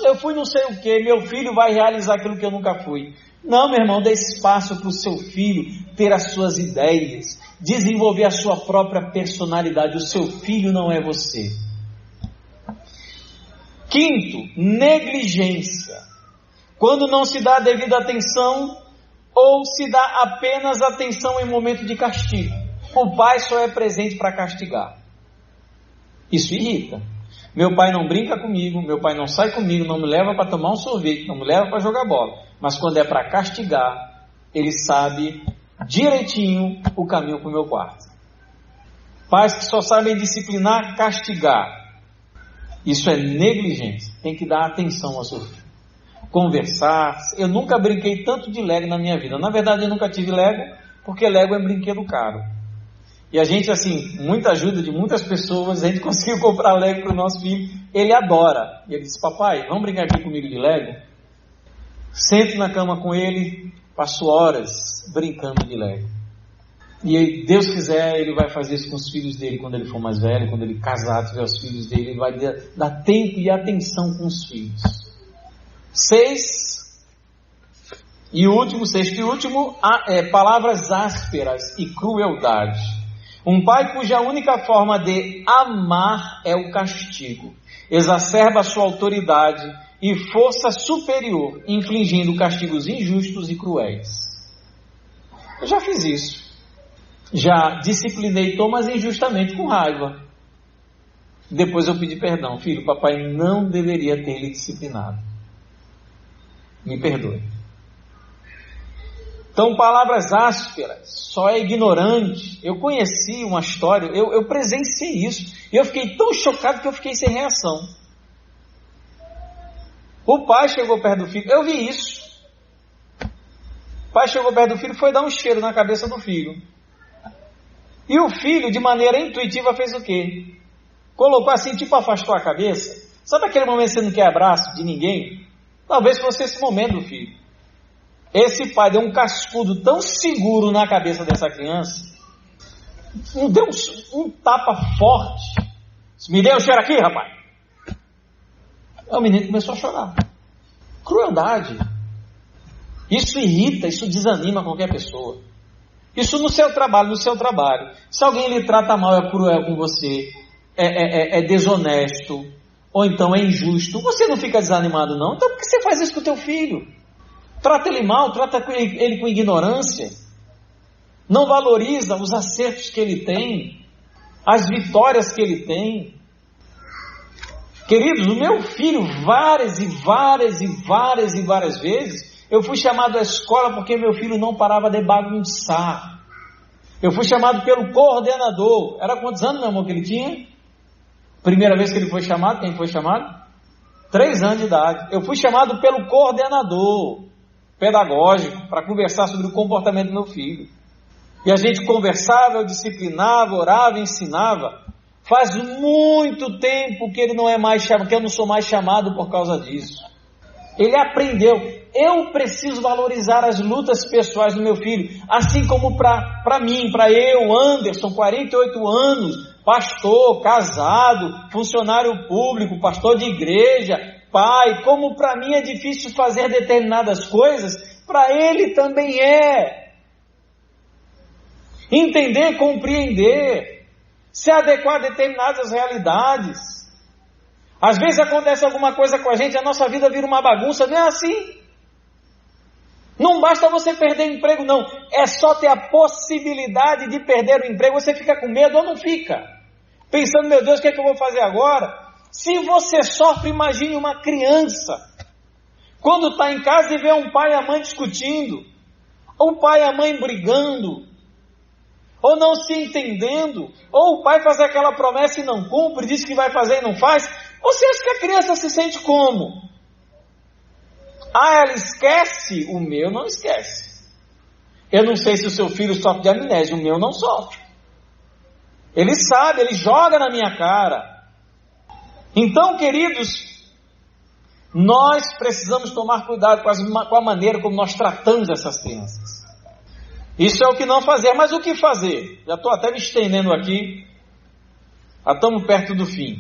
[SPEAKER 1] eu fui não sei o que, meu filho vai realizar aquilo que eu nunca fui. Não, meu irmão, dê espaço para o seu filho ter as suas ideias, desenvolver a sua própria personalidade. O seu filho não é você. Quinto, negligência. Quando não se dá a devida atenção ou se dá apenas atenção em momento de castigo. O pai só é presente para castigar. Isso irrita. Meu pai não brinca comigo, meu pai não sai comigo, não me leva para tomar um sorvete, não me leva para jogar bola. Mas quando é para castigar, ele sabe direitinho o caminho para o meu quarto. Pais que só sabem disciplinar, castigar. Isso é negligência. Tem que dar atenção ao seu filho. Conversar. Eu nunca brinquei tanto de Lego na minha vida. Na verdade, eu nunca tive Lego, porque Lego é brinquedo caro. E a gente, muita ajuda de muitas pessoas, a gente conseguiu comprar Lego para o nosso filho. Ele adora. E ele disse, papai, vamos brincar aqui comigo de Lego? Sento na cama com ele, passo horas brincando de Lego. E Deus quiser, ele vai fazer isso com os filhos dele quando ele for mais velho, quando ele casar, tiver os filhos dele, ele vai dar tempo e atenção com os filhos. Sexto e último, palavras ásperas e crueldade. Um pai cuja única forma de amar é o castigo, exacerba a sua autoridade e força superior, infligindo castigos injustos e cruéis. Eu já fiz isso. Já disciplinei Thomas injustamente com raiva. Depois eu pedi perdão. Filho, papai não deveria ter lhe disciplinado. Me perdoe. Então, palavras ásperas, só é ignorante. Eu conheci uma história, eu presenciei isso. E eu fiquei tão chocado que eu fiquei sem reação. O pai chegou perto do filho, eu vi isso. O pai chegou perto do filho e foi dar um cheiro na cabeça do filho. E o filho, de maneira intuitiva, fez o quê? Colocou assim, tipo afastou a cabeça. Sabe aquele momento que você não quer abraço de ninguém? Talvez fosse esse momento do filho. Esse pai deu um cascudo tão seguro na cabeça dessa criança, deu um tapa forte. Me dê um cheiro aqui, rapaz. O menino começou a chorar. Crueldade. Isso irrita, isso desanima qualquer pessoa. Isso no seu trabalho. Se alguém lhe trata mal, é cruel com você, é desonesto, ou então é injusto, você não fica desanimado não. Então por que você faz isso com o teu filho? Trata ele mal, trata ele com ignorância, não valoriza os acertos que ele tem, as vitórias que ele tem. Queridos, o meu filho, várias vezes, eu fui chamado à escola porque meu filho não parava de bagunçar. Eu fui chamado pelo coordenador. Era quantos anos, meu amor, que ele tinha? Primeira vez que ele foi chamado, quem foi chamado? 3 anos de idade. Eu fui chamado pelo coordenador pedagógico para conversar sobre o comportamento do meu filho. E a gente conversava, eu disciplinava, orava, ensinava. Faz muito tempo que ele não é mais chamado, que eu não sou mais chamado por causa disso. Ele aprendeu. Eu preciso valorizar as lutas pessoais do meu filho, assim como para mim, para eu, Anderson, 48 anos, pastor, casado, funcionário público, pastor de igreja, pai, como para mim é difícil fazer determinadas coisas, para ele também é. Entender, compreender, se adequar a determinadas realidades. Às vezes acontece alguma coisa com a gente, a nossa vida vira uma bagunça, não é assim? Não basta você perder emprego, não. É só ter a possibilidade de perder o emprego. Você fica com medo ou não fica? Pensando, meu Deus, o que é que eu vou fazer agora? Se você sofre, imagine uma criança. Quando está em casa e vê um pai e a mãe discutindo, ou o pai e a mãe brigando, ou não se entendendo, ou o pai faz aquela promessa e não cumpre, diz que vai fazer e não faz. Você acha que a criança se sente como? Ela esquece? O meu não esquece. Eu não sei se o seu filho sofre de amnésia, o meu não sofre. Ele sabe, ele joga na minha cara. Então, queridos, nós precisamos tomar cuidado com a maneira como nós tratamos essas crianças. Isso é o que não fazer, mas o que fazer? Já estou até me estendendo aqui, já estamos perto do fim.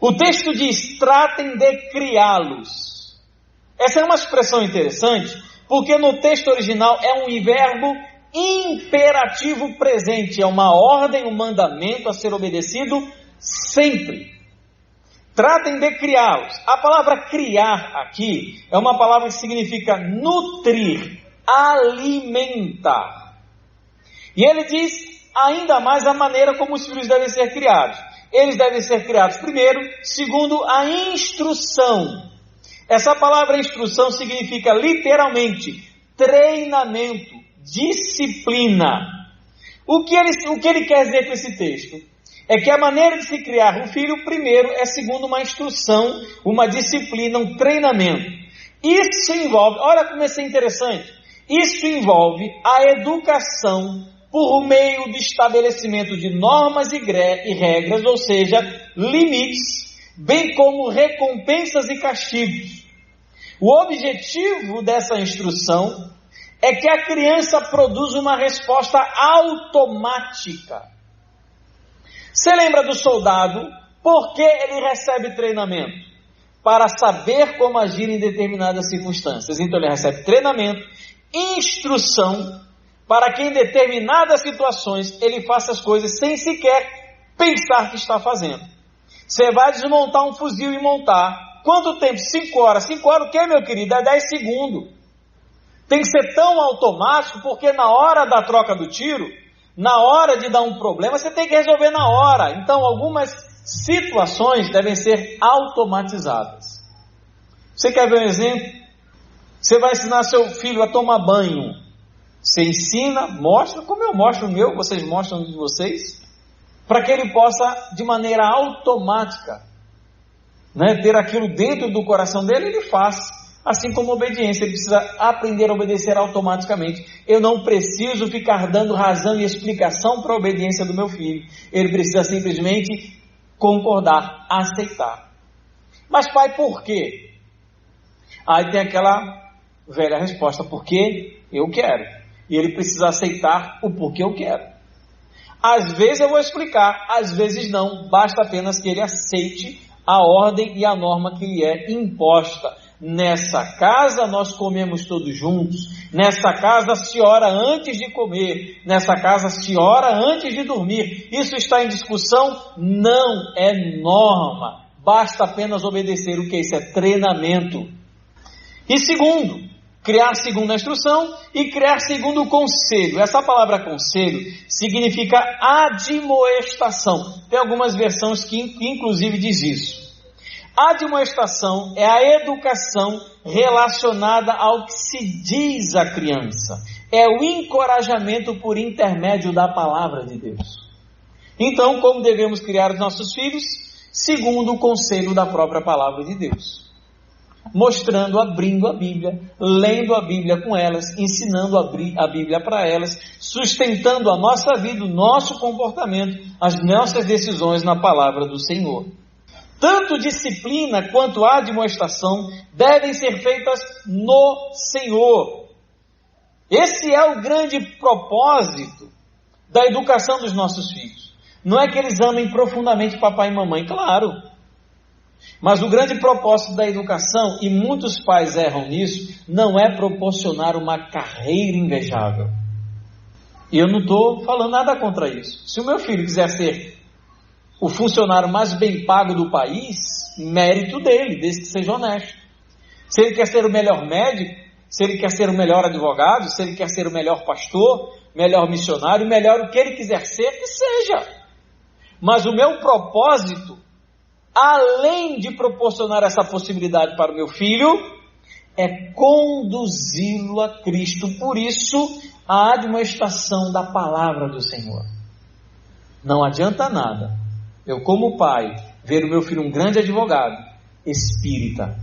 [SPEAKER 1] O texto diz, tratem de criá-los. Essa é uma expressão interessante, porque no texto original é um verbo imperativo presente, é uma ordem, um mandamento a ser obedecido sempre. Tratem de criá-los. A palavra criar aqui é uma palavra que significa nutrir, alimentar. E ele diz ainda mais a maneira como os filhos devem ser criados. Eles devem ser criados primeiro, segundo a instrução. Essa palavra instrução significa literalmente treinamento, disciplina. O que ele quer dizer com esse texto? É que a maneira de se criar um filho primeiro é segundo uma instrução, uma disciplina, um treinamento. Isso envolve, olha como isso é interessante, isso envolve a educação por meio do estabelecimento de normas e regras, ou seja, limites, bem como recompensas e castigos. O objetivo dessa instrução é que a criança produza uma resposta automática. Você lembra do soldado? Por que ele recebe treinamento? Para saber como agir em determinadas circunstâncias. Então ele recebe treinamento, instrução, para que em determinadas situações ele faça as coisas sem sequer pensar que está fazendo. Você vai desmontar um fuzil e montar. Quanto tempo? 5 horas. 5 horas o que, meu querido? É 10 segundos. Tem que ser tão automático, porque na hora da troca do tiro, na hora de dar um problema, você tem que resolver na hora. Então, algumas situações devem ser automatizadas. Você quer ver um exemplo? Você vai ensinar seu filho a tomar banho. Você ensina, mostra, como eu mostro o meu, vocês mostram o de vocês, para que ele possa, de maneira automática, ter aquilo dentro do coração dele, ele faz. Assim como a obediência, ele precisa aprender a obedecer automaticamente. Eu não preciso ficar dando razão e explicação para a obediência do meu filho. Ele precisa simplesmente concordar, aceitar. Mas pai, por quê? Aí tem aquela velha resposta, porque eu quero. E ele precisa aceitar o porquê eu quero. Às vezes eu vou explicar, às vezes não. Basta apenas que ele aceite a ordem e a norma que lhe é imposta. Nessa casa nós comemos todos juntos. Nessa casa se ora antes de comer. Nessa casa se ora antes de dormir. Isso está em discussão? Não é norma. Basta apenas obedecer. O que é isso? É treinamento. E segundo, criar segundo a instrução e criar segundo o conselho. Essa palavra conselho significa admoestação. Tem algumas versões que inclusive diz isso. A admoestação é a educação relacionada ao que se diz à criança. É o encorajamento por intermédio da palavra de Deus. Então, como devemos criar os nossos filhos? Segundo o conselho da própria palavra de Deus. Mostrando, abrindo a Bíblia, lendo a Bíblia com elas, ensinando a Bíblia para elas, sustentando a nossa vida, o nosso comportamento, as nossas decisões na palavra do Senhor. Tanto disciplina quanto admoestação devem ser feitas no Senhor. Esse é o grande propósito da educação dos nossos filhos. Não é que eles amem profundamente papai e mamãe, claro. Mas o grande propósito da educação, e muitos pais erram nisso, não é proporcionar uma carreira invejável. E eu não estou falando nada contra isso. Se o meu filho quiser ser o funcionário mais bem pago do país, mérito dele, desde que seja honesto. Se ele quer ser o melhor médico, se ele quer ser o melhor advogado, se ele quer ser o melhor pastor, melhor missionário, melhor o que ele quiser ser, que seja. Mas o meu propósito, além de proporcionar essa possibilidade para o meu filho, é conduzi-lo a Cristo. Por isso, a admoestação da palavra do Senhor. Não adianta nada eu, como pai, ver o meu filho um grande advogado espírita,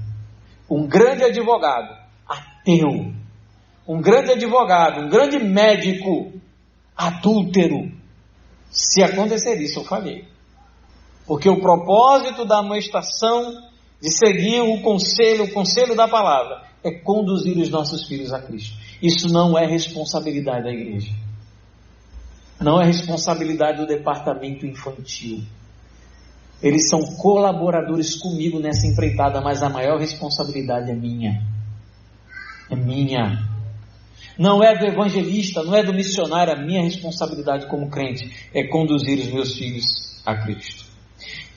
[SPEAKER 1] um grande advogado ateu, um grande advogado, um grande médico adúltero. Se acontecer isso, eu falhei. Porque o propósito da admoestação, de seguir o conselho da palavra, é conduzir os nossos filhos a Cristo. Isso não é responsabilidade da igreja. Não é responsabilidade do departamento infantil. Eles são colaboradores comigo nessa empreitada, mas a maior responsabilidade é minha. É minha. Não é do evangelista, não é do missionário. A minha responsabilidade como crente é conduzir os meus filhos a Cristo.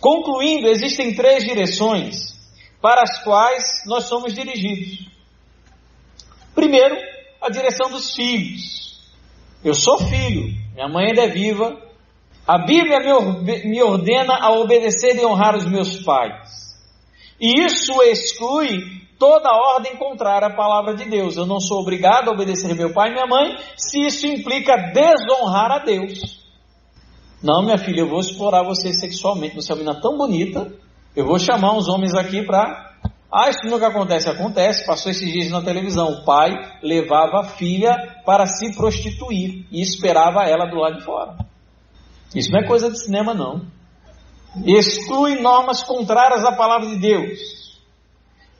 [SPEAKER 1] Concluindo, existem 3 direções para as quais nós somos dirigidos. Primeiro, a direção dos filhos. Eu sou filho, minha mãe ainda é viva. A Bíblia me ordena a obedecer e honrar os meus pais. E isso exclui toda ordem contrária à palavra de Deus. Eu não sou obrigado a obedecer meu pai e minha mãe se isso implica desonrar a Deus. Não, minha filha, eu vou explorar você sexualmente. Você é uma menina tão bonita. Eu vou chamar uns homens aqui para... isso nunca acontece. Acontece. Passou esses dias na televisão. O pai levava a filha para se prostituir e esperava ela do lado de fora. Isso não é coisa de cinema, não. Exclui normas contrárias à palavra de Deus.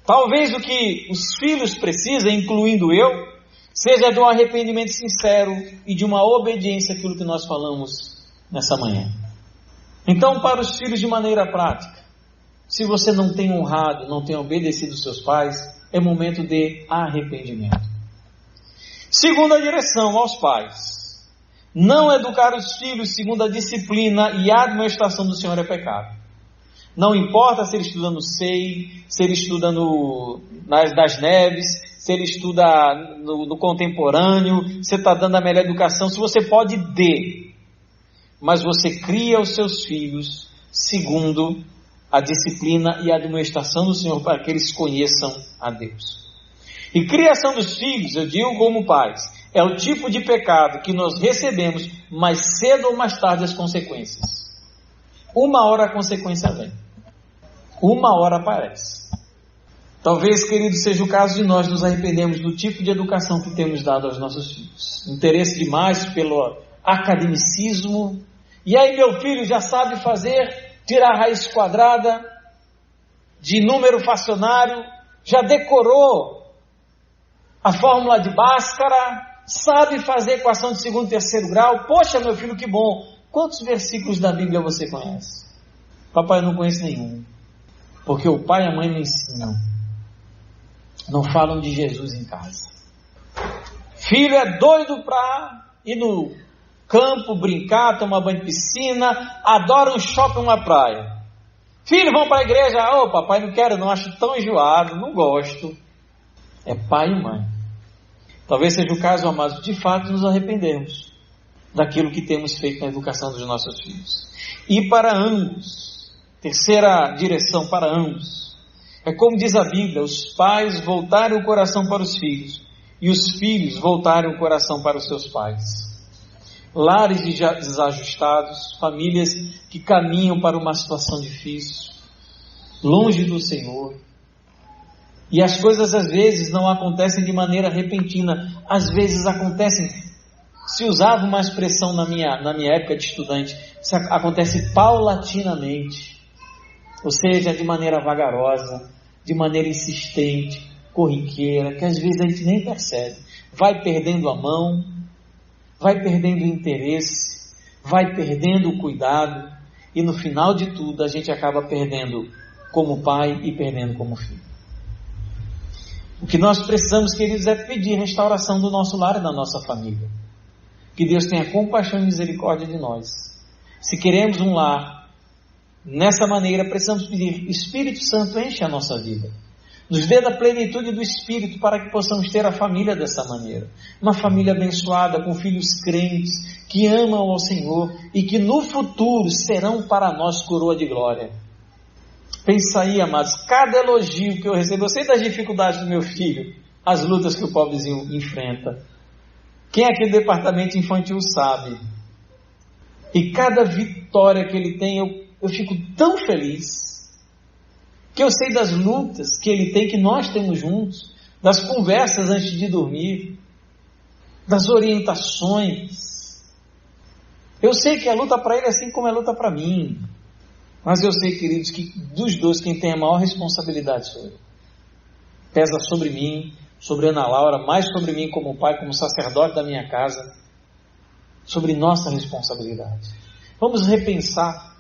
[SPEAKER 1] Talvez o que os filhos precisam, incluindo eu, seja de um arrependimento sincero e de uma obediência àquilo que nós falamos nessa manhã. Então, para os filhos de maneira prática, se você não tem honrado, não tem obedecido os seus pais, é momento de arrependimento. Segunda direção aos pais. Não educar os filhos segundo a disciplina e a admoestação do Senhor é pecado. Não importa se ele estuda no SEI, se ele estuda nas Neves, se ele estuda no contemporâneo, se está dando a melhor educação, se você pode dê. Mas você cria os seus filhos segundo a disciplina e a admoestação do Senhor para que eles conheçam a Deus. E criação dos filhos, eu digo como pais, é o tipo de pecado que nós recebemos, mais cedo ou mais tarde as consequências. Uma hora a consequência vem. Uma hora aparece. Talvez, querido, seja o caso de nós nos arrependemos do tipo de educação que temos dado aos nossos filhos. Interesse demais pelo academicismo. E aí meu filho já sabe tirar a raiz quadrada de número fracionário, já decorou a fórmula de Bhaskara, sabe fazer equação de segundo e terceiro grau. Poxa, meu filho, que bom. Quantos versículos da Bíblia você conhece? Papai, eu não conheço nenhum. Porque o pai e a mãe não ensinam. Não falam de Jesus em casa. Filho é doido para ir no campo, brincar, tomar banho de piscina, adora um shopping, uma praia. Filho, vão para a igreja. Papai, não quero não, acho tão enjoado, não gosto. É pai e mãe. Talvez seja o caso, amados, de fato nos arrependemos daquilo que temos feito na educação dos nossos filhos. E para ambos, Terceira direção para ambos. É como diz a Bíblia, os pais voltarem o coração para os filhos e os filhos voltarem o coração para os seus pais. Lares desajustados, famílias que caminham para uma situação difícil, longe do Senhor. E as coisas às vezes não acontecem de maneira repentina, às vezes acontecem, se usava uma expressão na minha época de estudante, isso acontece paulatinamente, ou seja, de maneira vagarosa, de maneira insistente, corriqueira, que às vezes a gente nem percebe, vai perdendo a mão, vai perdendo o interesse, vai perdendo o cuidado, e no final de tudo a gente acaba perdendo como pai e perdendo como filho. O que nós precisamos, queridos, é pedir restauração do nosso lar e da nossa família. Que Deus tenha compaixão e misericórdia de nós. Se queremos um lar nessa maneira, precisamos pedir: Espírito Santo, enche a nossa vida. Nos dê da plenitude do Espírito para que possamos ter a família dessa maneira. Uma família abençoada, com filhos crentes, que amam ao Senhor e que no futuro serão para nós coroa de glória. Pensa aí, amados, cada elogio que eu recebo, eu sei das dificuldades do meu filho, as lutas que o pobrezinho enfrenta. Quem é aqui do departamento infantil sabe. E cada vitória que ele tem, eu fico tão feliz, que eu sei das lutas que ele tem, que nós temos juntos, das conversas antes de dormir, das orientações. Eu sei que a luta para ele é assim como é a luta para mim. Mas eu sei, queridos, que dos dois, quem tem a maior responsabilidade sou eu. Pesa sobre mim, sobre Ana Laura, mais sobre mim como pai, como sacerdote da minha casa, sobre nossa responsabilidade. Vamos repensar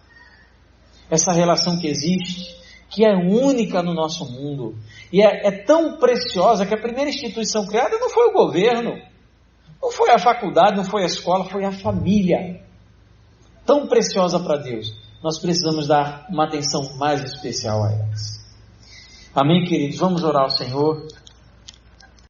[SPEAKER 1] essa relação que existe, que é única no nosso mundo, e é tão preciosa que a primeira instituição criada não foi o governo, não foi a faculdade, não foi a escola, foi a família. Tão preciosa para Deus. Nós precisamos dar uma atenção mais especial a elas. Amém, queridos? Vamos orar ao Senhor.